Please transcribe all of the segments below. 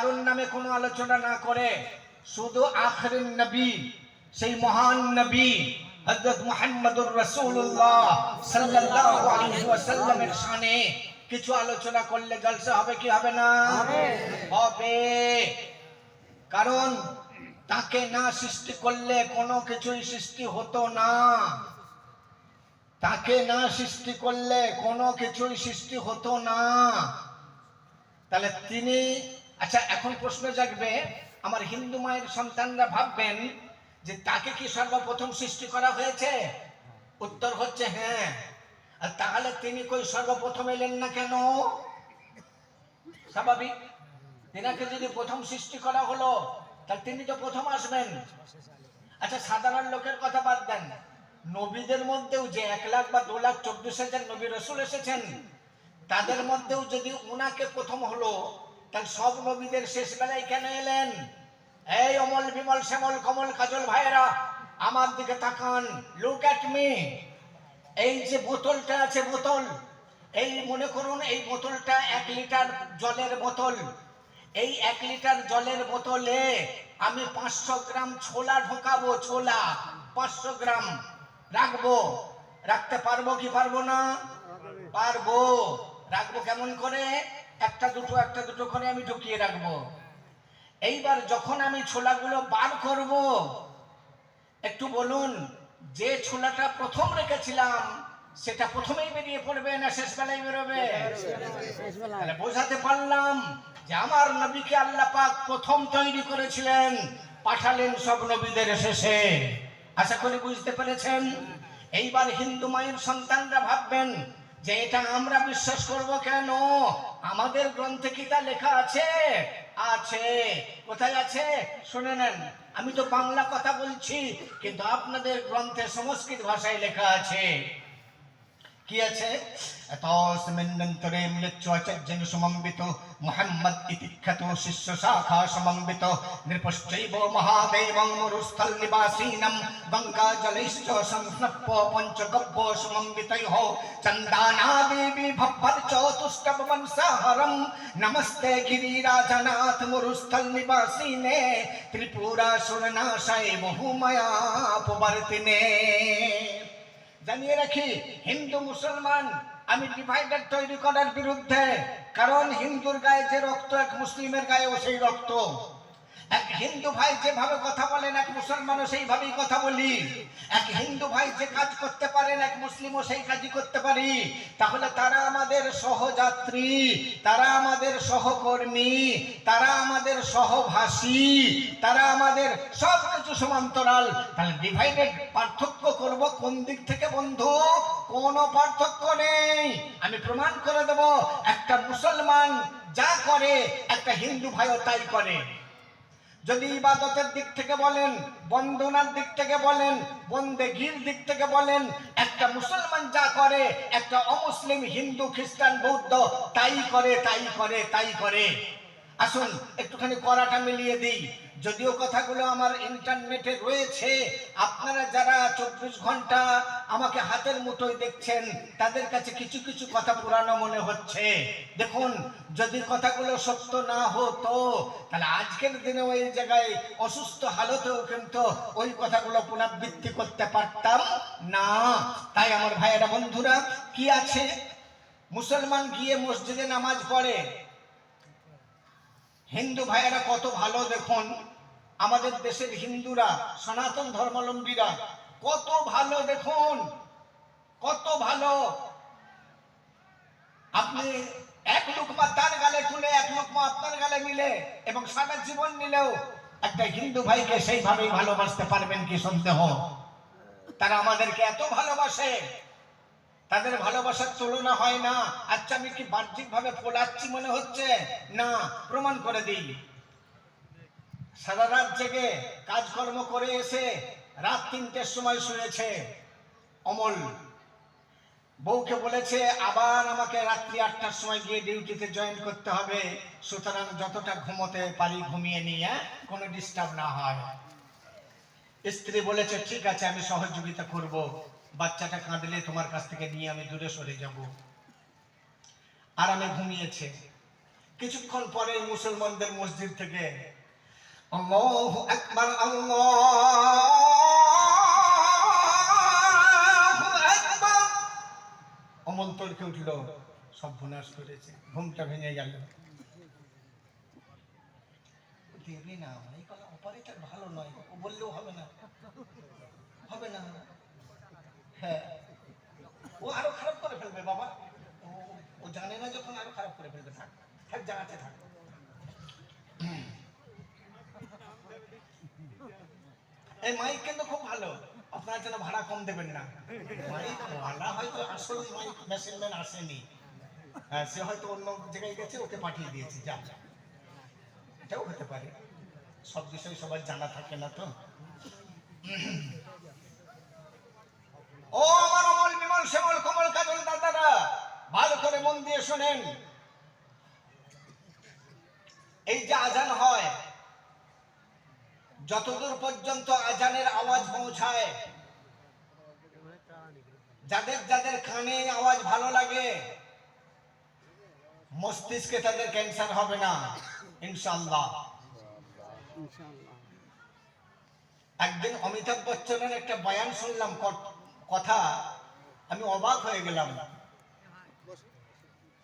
কারণ নামে কোনো আলোচনা না করে শুধু আখিরুন নবী, সেই মহান নবী হযরত মুহাম্মদুর রাসূলুল্লাহ সাল্লাল্লাহু আলাইহি ওয়াসাল্লামের শানে কিছু আলোচনা করলে জলসা হবে কি হবে না? হবে। কারণ তাকে না সৃষ্টি করলে কোনো কিছুই সৃষ্টি হতো না। তাকে না সৃষ্টি করলে কোনো কিছুই সৃষ্টি হতো না। তাহলে তিনি, আচ্ছা এখন প্রশ্ন জাগবে, আমার হিন্দু মায়ের সন্তানরা ভাববেন যে তাকে কি সর্বপ্রথম সৃষ্টি করা হয়েছে? উত্তর হচ্ছে হ্যাঁ। আর তাহলে তিনি কই সর্বপ্রথম এলেন না কেন? স্বাভাবিক, তিনাকে যদি প্রথম সৃষ্টি করা হলো তাহলে তিনি তো প্রথম আসবেন। আচ্ছা সাধারণ লোকের কথা বাদ দেন, নবীদের মধ্যেও যে 1,00,000 বা 2,24,000 নবী রাসূল এসেছেন, তাদের মধ্যেও যদি উনাকে প্রথম হলো, তাহলে সব নবীদের শেষ বেলায় কেন এলেন? এই অমল বিমল শ্যামল কমল কাজল ভাইরা আমার দিকে তাকান, লুক অ্যাট মি। এই যে বোতলটা আছে, বোতল, এই মনে করুন এই বোতলটা 1 লিটার জলের বোতল। এই 1 লিটার জলের বোতলে আমি 500 গ্রাম ছোলা ঢোকাবো, ছোলা 500 গ্রাম রাখবো। রাখতে পারবো কি পারবো না? পারবো। রাখবো কেমন করে? একটা দুটো করে আমি ঢুকিয়ে রাখবো। এইবার যখন আমি ছোলাগুলো বার করব, একটু বলুন, যে ছোলাটা প্রথম রেখেছিলাম সেটা প্রথমেই বেরিয়ে পড়বে না শেষ বেলায় বেরোবে? তাহলে বোঝাতে পারলাম যে আমার নবীকে আল্লাহ পাক প্রথম তৈরি করেছিলেন, পাঠালেন সব নবীদের শেষে। আশা করি বুঝতে পেরেছেন। এইবার হিন্দু মায়ের সন্তানরা ভাববেন যে এটা আমরা বিশ্বাস করব কেন? আমাদের গ্রন্থে কি তা লেখা আছে? আছে। কোথায় আছে শুনে নেন। আমি তো বাংলা কথা বলছি, কিন্তু আপনাদের গ্রন্থে সংস্কৃত ভাষায় লেখা আছে। কি আছে? তস্মিন্নন্তরে মিলিচ্ছাচার্যেন সমন্বিত মুহাম্মদ ইতি খ্যাত শিষ্য শাখা সমন্বিত নৃপশ্চৈব মহাদেবং মরুস্থল নিবাসীনম গঙ্গা জলৈশ্চ সংস্নপ্য পঞ্চগব্য সমন্বিতৈঃ চন্দানাদি বিভব্বর্চ তুষ্টব বংশহরম নমস্তে গিরিরাজনাথ মরুস্থল নিবাসীনে ত্রিপুরাসুরনাশায় বহুমায়াপবর্তিনে। জানিয়ে রাখি, হিন্দু মুসলমান আমি ডিভাইডার তৈরি করার বিরুদ্ধে। কারণ হিন্দুর গায়ে যে রক্ত, এক মুসলিমের গায়েও সেই রক্ত। এক হিন্দু ভাই যেভাবে কথা বলেন, এক মুসলমানও সেইভাবেই কথা বলি। এক হিন্দু ভাই যে কাজ করতে পারেন, এক মুসলিমও সেই কাজই করতে পারি। তাহলে তারা আমাদের সহযাত্রী, তারা আমাদের সহকর্মী, তারা আমাদের সহভাষী, তারা আমাদের সব কিছু সমান্তরাল। তাহলে ডিভাইডেড পার্থক্য করব কোন দিক থেকে বন্ধু? কোনো পার্থক্য নেই। আমি প্রমাণ করে দেব, একটা মুসলমান যা করে একটা হিন্দু ভাইও তাই করে। যদি ইবাদতের দিক থেকে বলেন, বন্দনার দিক থেকে বলেন, বন্দেগীর দিক থেকে বলেন, একটা মুসলমান যা করে একটা অমুসলিম হিন্দু খ্রিস্টান বৌদ্ধ তাই করে, তাই করে, তাই করে। আসুন একটুখানি করাটা মিলিয়ে দিই। যদিও কথাগুলো আমার ইন্টারনেটে রয়েছে, আপনারা যারা 24 ঘন্টা আমাকে হাতের মুঠোয় দেখছেন, তাদের কাছে কিছু কিছু কথা পুরানো মনে হচ্ছে। দেখুন, যদি কথাগুলো সত্য না হতো তাহলে আজকের দিনে ওই জায়গায় অসুস্থ হালতেও কিন্তু ওই কথাগুলো পুনরাবৃত্তি করতে পারতাম না। তাই আমার ভাইয়েরা বন্ধুরা, কি আছে, মুসলমান গিয়ে মসজিদে নামাজ পড়ে। হিন্দু ভাইয়েরা কত ভালো দেখুন, আমাদের দেশের হিন্দুরা, সনাতন ধর্মাবলম্বীরা কত ভালো দেখুন, কত ভালো। আপনি এক লুকমা তার গালে তুলে এক লুকমা আপনার গালে মিলে এবং সারা জীবন নিলেও একটা হিন্দু ভাইকে সেইভাবেই ভালোবাসতে পারবেন কি সন্দেহ? তারা আমাদেরকে এত ভালোবাসে, তাদের ভালোবাসার তুলনা হয় না। আচ্ছা আমি কি বাহ্যিক ভাবে ফোলাচ্ছি মনে হচ্ছে? না, প্রমাণ করে দিই। সারা রাত জেগে কাজকর্ম করে এসে রাত 3টের সময় শুয়েছে অমল। বউকে বলেছে আবার আমাকে রাত্রি 8টার সময় গিয়ে ডিউটিতে জয়েন করতে হবে, সুতরাং যতটা ঘুমোতে পারি ঘুমিয়ে নিয়ে কোনো ডিস্টার্ব না হয়। স্ত্রী বলেছে ঠিক আছে আমি সহযোগিতা করব, বাচ্চাটা কাঁদলে তোমার কাছ থেকে নিয়ে আমি দূরে সরে যাব। আর আমি ঘুমিয়েছে। কিছুক্ষণ পরে মুসলমানদের মসজিদ থেকে আল্লাহু আকবার আল্লাহু আকবার অমন তর্কে উঠল, সব ভুনাশ করেছে, ঘুমটা ভেঙে গেল। দেবে না, এই কথা অপারেটর ভালো নয়, ও বললেও হবে না, হবে না। হ্যাঁ, ও আরো খারাপ করে ফেলবে বাবা, ও জানে না যখন আরো খারাপ করে ফেলবে। থাক থাক, জানাতে থাক। এই মাইক কিন্তু খুব ভালো, আপনারা যেন ভাড়া কম দেবেন না। মাইক ভাড়া হয়তো আসল মাইক মেশিনম্যান আসেনি, সে হয়তো অন্য জায়গায় গেছে, ওকে পাঠিয়ে দিয়েছে, যা এটাও হতে পারে, সব বিষয় সবার জানা থাকে না তো। ও আমার অমল বিমল শ্যামল কমল কাজল দাদারা, ভালো করে মন দিয়ে শোনেন। এই যে আজান হয়, যতদূর পর্যন্ত আজানের আওয়াজ পৌঁছায়, যাদের যাদের কানে আওয়াজ ভালো লাগে, মস্তিষ্কে তাদের ক্যান্সার হবে না ইনশাআল্লাহ। একদিন অমিতাভ বচ্চনের একটা বয়ান শুনলাম, কথা আমি অবাক হয়ে গেলাম।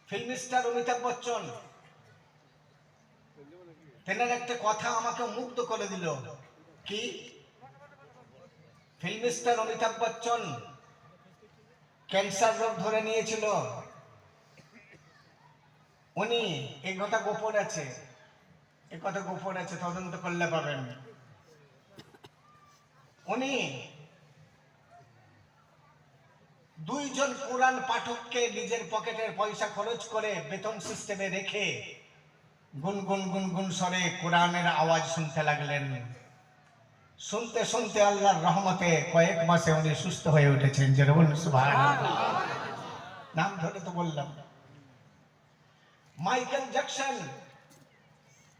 ফিল্ম স্টার অমিতাভ বচ্চন, তেনার একটা কথা আমাকে মুগ্ধ করে দিল। কি? Film star Amitabh Bachchan cancer রোগ ধরে নিয়েছিল। উনি এই কথা গোপন আছে, এই কথা গোপন আছে, তদন্ত করলে পাবেন। উনি দুইজন কোরআন পাঠককে নিজের পকেটের পয়সা খরচ করে বেতন সিস্টেমে রেখে গুনগুন গুনগুন স্বরে কোরআনের আওয়াজ শুনতে লাগলেন। শুনতে শুনতে আল্লাহর রহমতে কয়েক মাসে উনি সুস্থ হয়ে উঠেছেন। যে বলুন সুবহানাল্লাহ। নাম ধরে তো বললাম। মাইকেল জ্যাকসন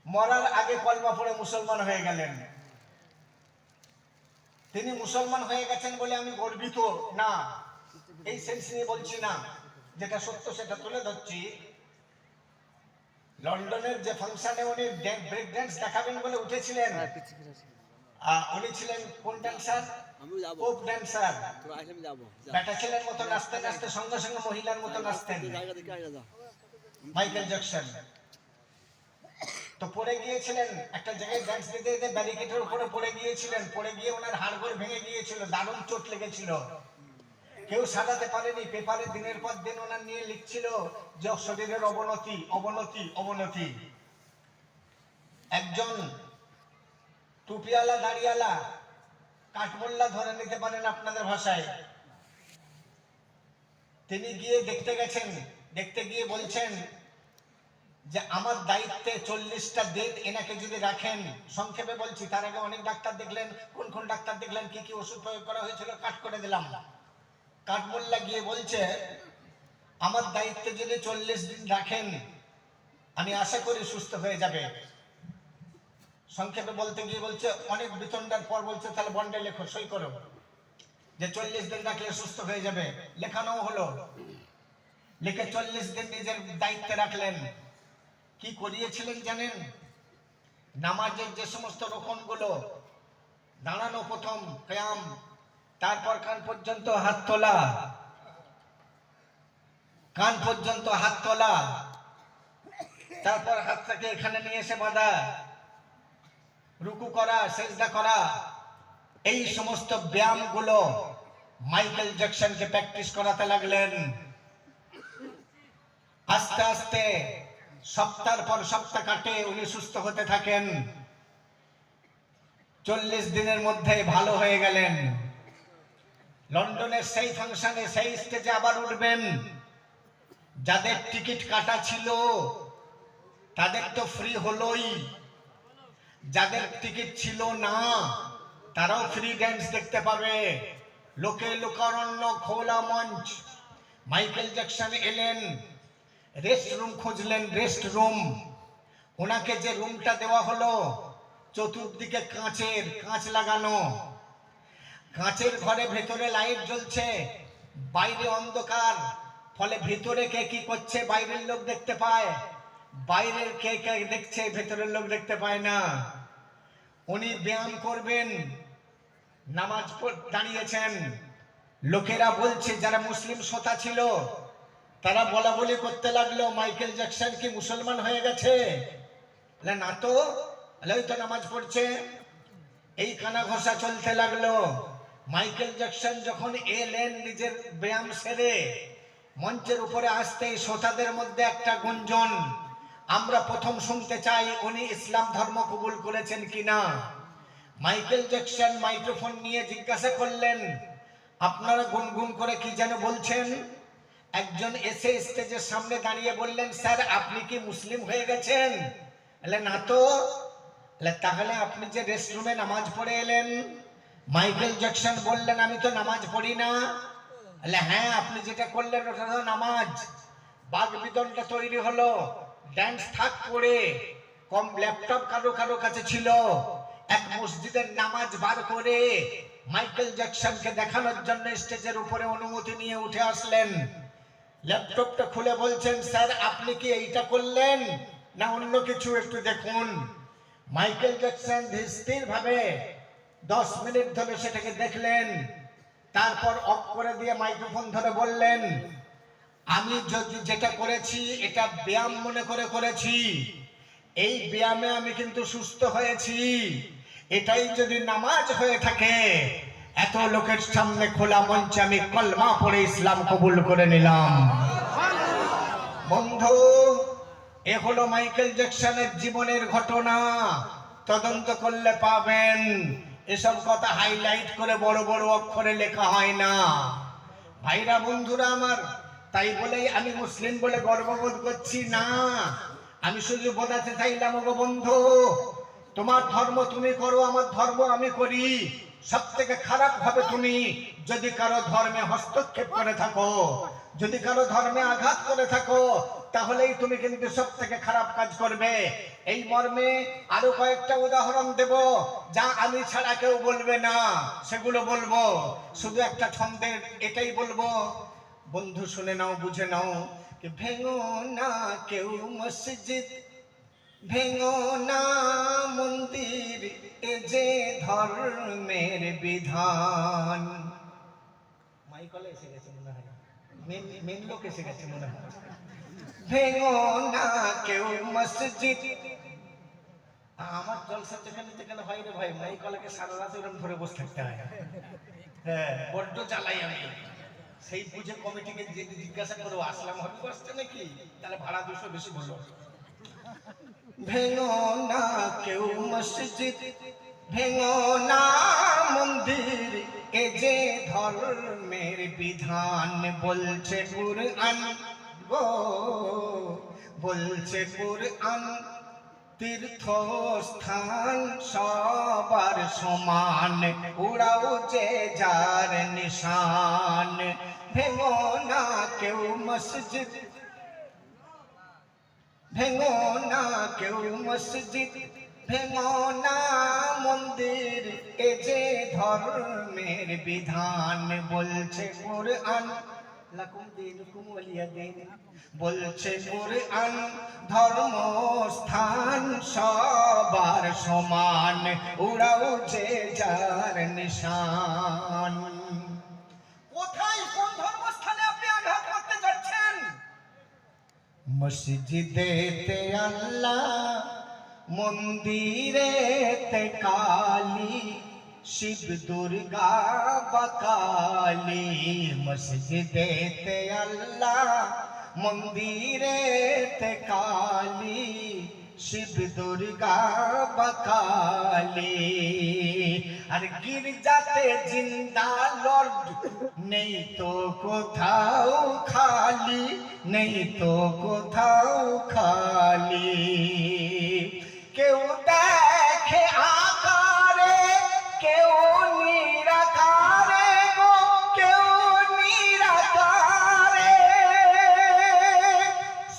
মরার আগে কলমা পড়ে মুসলমান হয়ে গেলেন। তিনি মুসলমান হয়ে গেছেন বলে আমি গর্বিত না, এই সেন্স নিয়ে বলছি না, যেটা সত্য সেটা তুলে ধরছি। লন্ডনের যে ফাংশনে উনি ব্রেক ড্যান্স দেখাবেন বলে উঠেছিলেন, উনি ছিলেন কোন ড্যান্সার? Pope dancer. বেটা ছেলের মতো নাচতে নাচতে সঙ্গে সঙ্গে মহিলার মতো নাচতেন মাইকেল জ্যাকসন। তো পড়ে গিয়েছিলেন একটা জায়গায়, ড্যান্স দিতে দিতে ব্যারিকেডের উপরে পড়ে গিয়েছিলেন। পড়ে গিয়ে ওনার হাড়গোড় ভেঙে গিয়েছিল, দারুণ চোট লেগেছিল। কেউ সাজাতে পারেনি। পেপারে দিনের পর দিন ওনার নিয়ে লিখছিল যে শরীরের অবনতি অবনতি অবনতি। একজন টুপিওয়ালা দাড়িওয়ালা কাঠমোল্লা ধরে নিতে পারেন আপনাদের ভাষায়, তিনি গিয়ে দেখতে গেছেন। দেখতে গিয়ে বলছেন যে আমার দায়িত্বে 40টা দিন এনাকে যদি রাখেন, সংক্ষেপে বলছি, তার আগে অনেক ডাক্তার দেখলেন, কোন কোন ডাক্তার দেখলেন, কি কি ওষুধ প্রয়োগ করা হয়েছিল, কাট করে দিলাম। কাঠমোল্লা গিয়ে বলছে আমার দায়িত্বে যদি 40 দিন রাখেন, আমি আশা করি সুস্থ হয়ে যাবে। সংক্ষেপে বলতে গিয়ে বলছে, অনেক বিতণ্ডার পর বলছে তাহলে বন্ডে লেখো, সই করো যে 40 দিন রাখলে সুস্থ হয়ে যাবে। লেখানো হলো। লিখে 40 দিন নিজের দায়িত্বে রাখলেন। কি করিয়েছিলেন জানেন? নামাজের যে সমস্ত রকমগুলো, দাঁড়ানো প্রথম কিয়াম, তারপর কান পর্যন্ত হাত তোলা, কান পর্যন্ত হাত তোলা, তারপর হাতটাকে এখানে নিয়ে এসে বাঁধা, রুকু করা, সেজদা করা, এই সমস্ত ব্যায়ামগুলো মাইকেল জ্যাকসনকে প্র্যাকটিস করাতে লাগলেন। আস্তে আস্তে সপ্তাহের পর সপ্তাহ কাটে, উনি সুস্থ হতে থাকেন। 40 দিনের মধ্যে ভালো হয়ে গেলেন। লন্ডনের সেই ফাংশনে, সেই স্টেজে আবার উঠবেন। যাদের টিকিট কাটা ছিল তাদের তো ফ্রি হলোই, যাদের টিকিট ছিল না তারাও ফ্রি ড্যান্স দেখতে পাবে। লোকে লোকারণ্য, খোলা মঞ্চ। মাইকেল জ্যাকসন এলেন, রেস্ট রুম খুঁজলেন, রেস্ট রুম। ওনাকে যে রুমটা দেওয়া হলো, চতুর্দিকে কাঁচ লাগানো, কাঁচের ঘরে ভেতরে লাইট জ্বলছে, বাইরে অন্ধকার, ফলে ভিতরে কে কি করছে বাইরের লোক দেখতে পায়। বাইরের কে কে দেখছে, ভেতরের লোক দেখতে পায় না। উনি ব্যায়াম করবেন, নামাজ দাঁড়িয়েছেন, লোকেরা বলছে, যারা মুসলিম শ্রোতা ছিল তারা বলা বলি করতে লাগলো, মাইকেল জ্যাকসন কি মুসলমান হয়ে গেছে? না তো, ওই তো নামাজ পড়ছে। এই কানা ঘষা চলতে লাগলো। মাইকেল জ্যাকসন যখন এলেন নিজের ব্যায়াম সেরে মঞ্চের উপরে আসতেই শ্রোতাদের মধ্যে একটা গুঞ্জন, আমরা প্রথম শুনতে চাই উনি ইসলাম ধর্ম কবুল করেছেন কিনা। মাইকেল জ্যাকসন মাইক্রোফোন নিয়ে জিজ্ঞাসা করলেন, আপনারা গুনগুন করে কি যেন বলছেন? একজন এসে স্টেজের সামনে দাঁড়িয়ে বললেন, স্যার আপনি কি মুসলিম হয়ে গেছেন? না তো। তাহলে আপনি যে রেস্টরুমে নামাজ পড়ে এলেন? মাইকেল জ্যাকসন বললেন, আমি তো নামাজ পড়ি না। হ্যাঁ, আপনি যেটা করলেন ওটা তো নামাজ। বাগ বিতণ্ডা তৈরি হলো, ড্যান্স থাক করে কম ল্যাপটপ কারো কারো কাছে ছিল, এক মসজিদের নামাজ বার করে মাইকেল জ্যাকসনকে দেখানোর জন্য স্টেজের উপরে অনুমতি নিয়ে উঠে আসলেন। ল্যাপটপটা খুলে বলছেন, স্যার আপনি কি এইটা করলেন না অন্য কিছু, একটু দেখুন। মাইকেল জ্যাকসন স্থির ভাবে 10 মিনিট ধরে সেটাকে দেখলেন, তারপর অফ করে দিয়ে মাইক্রোফোন ধরে বললেন, আমি যেটা করেছি এটা ব্যায়াম মনে করে করেছি, এই ব্যায়ামে আমি কিন্তু সুস্থ হয়েছি। এটাই যদি নামাজ হয়ে থাকে, এত লোকের সামনে খোলা মঞ্চে আমি কলমা পড়ে ইসলাম কবুল করে নিলাম। বন্ধু, এ হলো মাইকেল জ্যাকসনের জীবনের ঘটনা। তদন্ত করলে পাবেন। এসব কথা হাইলাইট করে বড় বড় অক্ষরে লেখা হয় না। ভাইরা বন্ধুরা আমার, তাই বলেই আমি মুসলিম বলে গর্ববোধ করছি না। আমি শুধু বোঝাতে চাইলাম, গো বন্ধু, তোমার ধর্ম তুমি করো, আমার ধর্ম আমি করি। সব থেকে খারাপ হবে তুমি যদি কারো ধর্মে হস্তক্ষেপ করে থাকো, যদি কারো ধর্মে আঘাত করে থাকো, তাহলেই তুমি কিন্তু সব থেকে খারাপ কাজ করবে। এই মর্মে আরো কয়েকটা উদাহরণ দেব, যা আমি ছাড়া কেউ বলবে না, সেগুলো বলবো। শুধু একটা ছন্দের এটাই বলবো, বন্ধু শুনে নাও, বুঝে নাও। ভেঙো না কেউ মসজিদ, ভেঙো না মন্দির, এ যে ধর্মের বিধান। মাইকলে এসে গেছে মনে হয়, মেন লোক এসে গেছে মনে হয়। ভেঙো না কেউ মসজিদ। আমার জলসা যেখানে যেখানে হয় রে ভাই, মাইকলকে সারা রাত ওরকম ধরে বসে থাকতে হয়। হ্যাঁ, বড্ড জ্বালাই আমি। সেই বুঝে কমিটিকে জিজ্ঞাসা করো, আসলাম হবি বসছে নাকি, তাহলে ভাড়া 200 বেশি বললো। ভেঙো না কেউ মসজিদ, ভেঙো না মন্দির, এ যে ধর্মের বিধান। বলছে কুরআন গো, বলছে কুরআন, তীর্থস্থান সবার সমান, উড়াও যে যার নিশান। ভেঙো না কেউ মসজিদ, ভেঙো না কেউ মসজিদ, ভেঙো না মন্দির, এ যে ধর্মের বিধান। বলছে কুরআন, লাকুম দীনুকুম ওয়ালিয়া দীন। বলছে কুরআন, ধর্মস্থান সবার সমান, উড়াও যে যার নিশান। কোথায়, কোন ধর্মস্থানে আপনি আঘাত করতে যাচ্ছেন? মসজিদেতে আল্লাহ, মন্দিরেতে কালী, শিব দুর্গা বাকালী। মসজিদেতে আল্লাহ, মন্দিরেতে কালী, শিব দুর্গা বাকালী। আর গির্জাতে জিন্দা লর্ড, নেই তো কোথাও খালি, নেই তো কোথাও খালি। কেউ দেখে আকারে, কেউ নিরাকারে গো, কেউ নিরাকারে।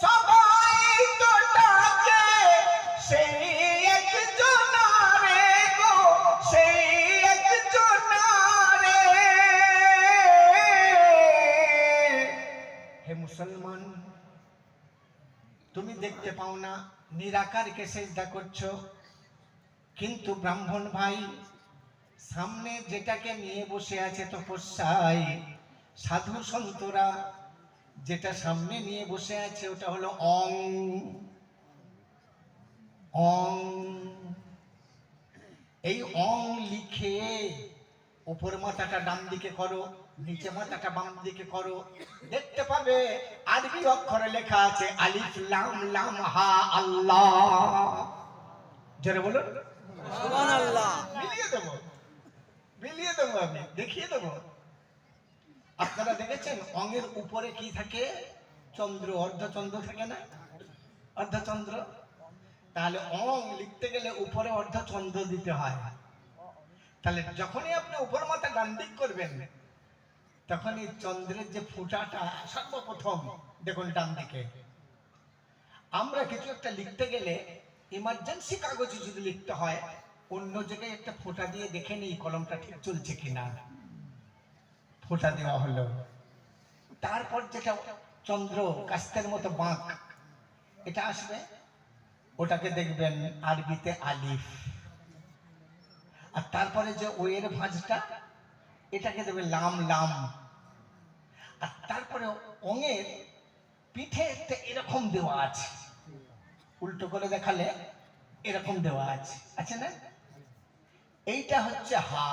সবাই তো ডাকে সেই একজনারে গো, সেই একজনারে। হে মুসলমান, তুমি দেখতে দেখতে পাও না, নিরাকারকে সেজদা করছো। কিন্তু ব্রাহ্মণ ভাই, সামনে যেটাকে নিয়ে বসে আছে তপস্যায়, সাধু সন্তরা যেটা সামনে নিয়ে বসে আছে ওটা হলো অং। অং, এই অং লিখে উপর মাথাটা ডান দিকে করো, নিচে মাথাটা বাম দিকে করো, দেখতে পাবে আরবি অক্ষরে লেখা আছে আলিফ লাম লাম হা আল্লাহ। জোরে বলুন সুবহানাল্লাহ। মিলিয়ে দেবো আমি, দেখিয়ে দেবো। আপনারা দেখেছেন অঙ্গের উপরে কি থাকে? চন্দ্র, অর্ধচন্দ্র থাকে না? অর্ধচন্দ্র। তাহলে অং লিখতে গেলে উপরে অর্ধচন্দ্র দিতে হয়। তাহলে যখনই আপনি উপর মাথা ডান দিক করবেন, তখনই চন্দ্রের যে ফুটাটা সর্বপ্রথম দেখুন ডান দিকে। আমরা কিছু একটা লিখতে গেলে, ইমার্জেন্সি কাগজে যদি লিখতে হয়, অন্য জায়গায় একটা ফোঁটা দিয়ে দেখে নিই কলমটা ঠিক চলছে কিনা। ফোঁটা দেওয়া হলো, তারপর যেটা চন্দ্র কাস্তের মতো বাঁক এটা আসবে, ওটাকে দেখবেন আরবিতে আলিফ। আর তারপরে যে ও এর ভাঁজটা, এটাকে দেবে লাম লাম। আর তারপরে অঙের পিঠে এরকম দেওয়া আছে, উল্টো করে দেখালে এরকম দেওয়া আছে, আছে না? এইটা হচ্ছে হা।